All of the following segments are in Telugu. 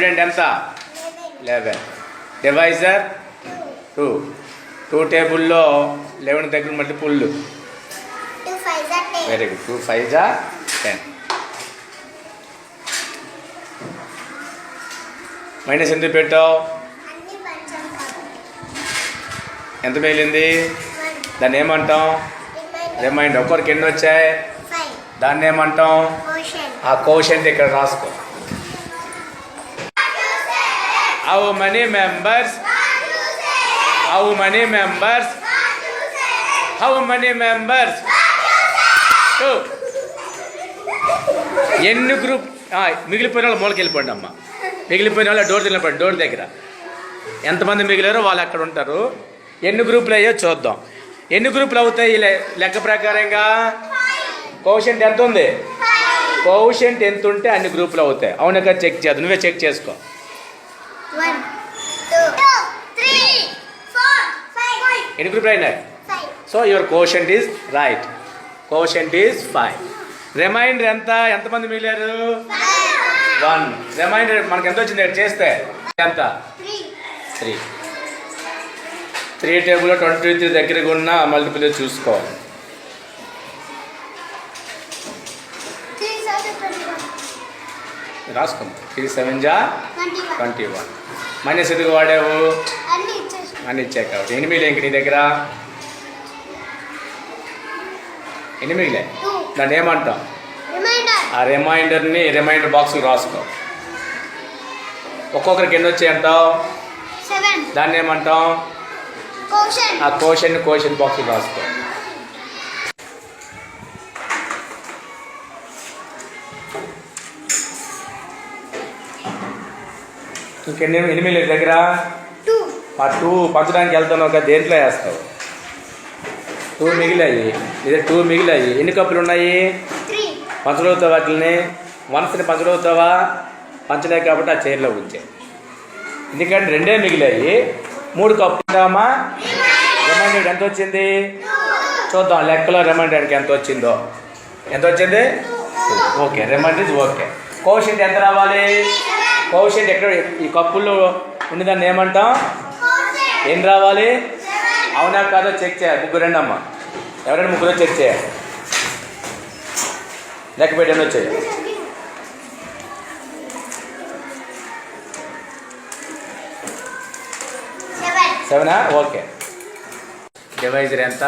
డివిడెండ్ ఎంత? 11. డివైజర్ 2. 2 టేబుల్లో 11 దగ్గర మళ్ళీ పుల్లు. Very good. 2 5 10. మైనస్ ఎందుకు పెట్టావు? ఎంత మిగిలింది? దాన్ని ఏమంటాం? రిమైండర్. ఒక్కరికి ఎన్ని వచ్చాయి? దాన్ని ఏమంటాం? ఆ కోషెంట్ ఇక్కడ రాసుకో. How many members? How many members? How many members? 2. ఎన్ని గ్రూప్? మిగిలిపోయిన వాళ్ళు మూలకి వెళ్ళిపోండి అమ్మ. మిగిలిపోయిన వాళ్ళు డోర్ తినపండి. డోర్ దగ్గర ఎంతమంది మిగిలారో వాళ్ళు అక్కడ ఉంటారు. ఎన్ని గ్రూపులు అయ్యో చూద్దాం. ఎన్ని గ్రూపులు అవుతాయి లెక్క ప్రకారంగా? కోషెంట్ ఎంత ఉంది? కోషెంట్ ఎంత ఉంటే అన్ని గ్రూపులు అవుతాయి. అవును కదా? చెక్ చేద్దాం. నువ్వే చెక్ చేసుకో. 1 2 3 4 5. ఎన్ని గ్రూపులు అయినాయి? So your quotient is right. Quotient is 5. Remainder ఎంత? ఎంతమంది మిగిలారు? 1. రిమైండర్ మనకి ఎంత వచ్చింది చేస్తే? ఎంత? 3. 3 టేబుల్లో 23 దగ్గరగా ఉన్న మల్టిపుల్ చూసుకోవాలి. రాసుకోండి. 3 7 21. మైనస్ ఎందుకు వాడావు? అన్ని ఇచ్చాయి కాబట్టి. ఎనిమిది ఇంక నీ దగ్గర ఎనిమిదిలే. దాన్ని ఏమంటాం? ఆ రిమైండర్ బాక్స్కి రాసుకో. ఒక్కొక్కరికి ఎన్ని వచ్చాయి అంటావు? దాన్ని ఏమంటాం? ఆ కోషన్ బాక్స్కి రాసుకో. ఇంకెన్ని ఎనిమిది దగ్గర? ఆ 2 పంచడానికి వెళ్తున్నావు కదా, దేంట్లో వేస్తావు? 2 మిగిలాయి. ఇదే 2 మిగిలాయి. ఎన్ని కప్పులు ఉన్నాయి? పంచడవుతావు వాటిని. వన్స్ని పంచడవుతావా? పంచలే కాబట్టి ఆ చైర్లో ఉంచే. ఎందుకంటే 2 మిగిలాయి. 3 కప్పులు. రిమైండర్ ఎంత వచ్చింది చూద్దాం. లెక్కలో రిమైండర్కి ఎంత వచ్చిందో. ఎంత వచ్చింది? ఓకే. Remainder okay. కోషెంట్ ఎంత రావాలి? కోషెంట్ ఎక్కడ? ఈ కప్పుల్లో ఉండేదాన్ని ఏమంటాం? ఏం రావాలి? అవునా కాదో చెక్ చేయాలి. ముగ్గురు రండి అమ్మ. ఎవరైనా ముగ్గురు చెక్ చేయాలి. లెక్క పెట్టి వచ్చాయి. 7. ఓకే. డివైజర్ ఎంత?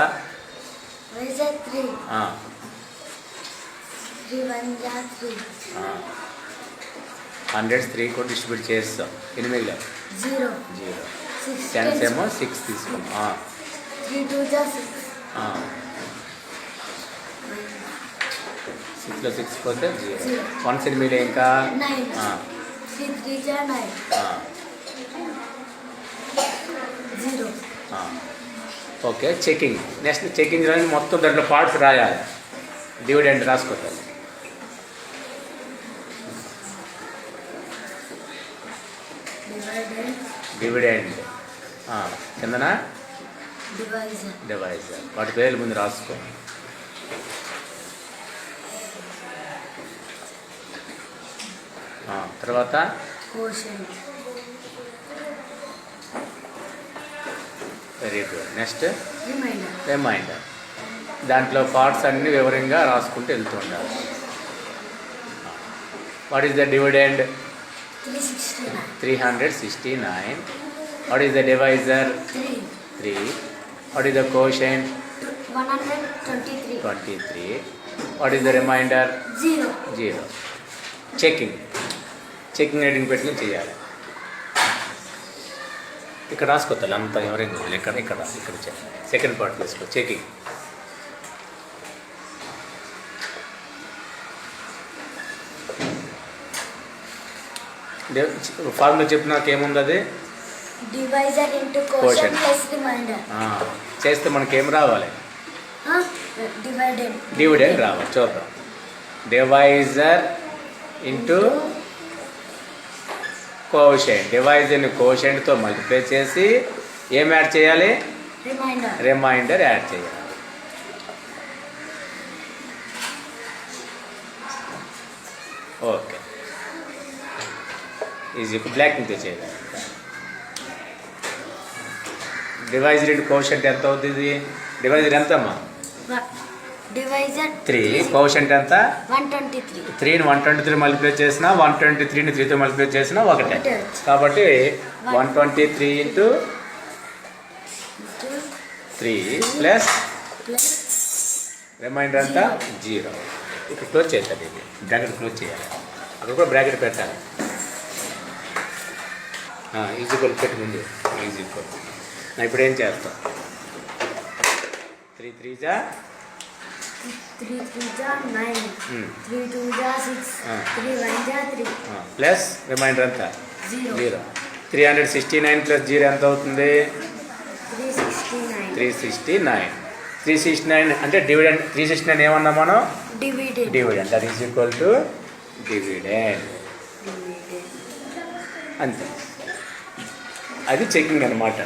100 3 కూడా డిస్ట్రిబ్యూట్ చేస్తాం. 8 0 10 ఏమో 6 తీసుకున్నాం. 6లో 6 పోతే 0. 1 8 ఇంకా 0. ఓకే. చెకింగ్. నెక్స్ట్ చెకింగ్ మొత్తం దాంట్లో పార్ట్స్ రాయాలి. డివిడెండ్ రాసుకోవాలి. డివిడెండ్ కిందన డివైజర్. వాటి పేర్లు ముందు రాసుకో. తర్వాత వెరీ గుడ్. Next remainder. దాంట్లో పార్ట్స్ అన్ని వివరంగా రాసుకుంటూ వెళ్తూ ఉండాలి. What is the dividend? 369. What is the divisor? 3. What is the quotient? 123. What is the remainder? 0. Checking reading పెట్టి చేయాలి. ఇక్కడ రాసుకోవాలి అంతా ఎవరైనా. ఇక్కడ సెకండ్ పార్ట్ తీసుకో. చెకింగ్. ఫార్ములా చెప్పినాక ఏముంది? అది divisor into quotient plus remainder చేస్తే మనకేం రావాలి? డివిడెండ్ రావాలి. చూద్దాం. Divisor into quotient. డివైజర్ని కోషెంట్తో మల్టిప్లై చేసి ఏం యాడ్ చేయాలి? రిమైండర్ యాడ్ చేయాలి. ఓకే. ఈజ్ ఈక్వల్ బ్లాకింగ్తో చేయాలి. డివైజర్ ఇంటూ కోషంట్ ఎంత అవుతుంది? డివైజర్ ఎంత అమ్మా? డివైజర్ 3. కోషంట్ ఎంత? 123. 3ని 123 మల్టిప్లై చేసినా 123ని 3తో మల్టిప్లై చేసినా ఒకటే. కాబట్టి 123 ఇంటూ 3 ప్లస్ రిమైండర్ అంతా 0. ఇక్కడ క్లోజ్ చేయాలి. ఇది బ్రాకెట్ క్లోజ్ చేయాలి. అక్కడ కూడా బ్రాకెట్ పెట్టాలి. ఈజీక్వల్ పెట్టి ముందు ఈజీక్వల్. ఇప్పుడు ఏం చేస్తాం? 3 3 జా 3 3 जा 9, 3 2 जा 6, 3 1 जा 3 ప్లస్ రిమైండర్ అంతా 0. 369 ప్లస్ 0 ఎంత అవుతుంది? 369. 369 అంటే డివిడెండ్. 369 ఏమన్నా మనం? Dividend. That is equal to dividend. అంతే. అది చెకింగ్ అన్నమాట.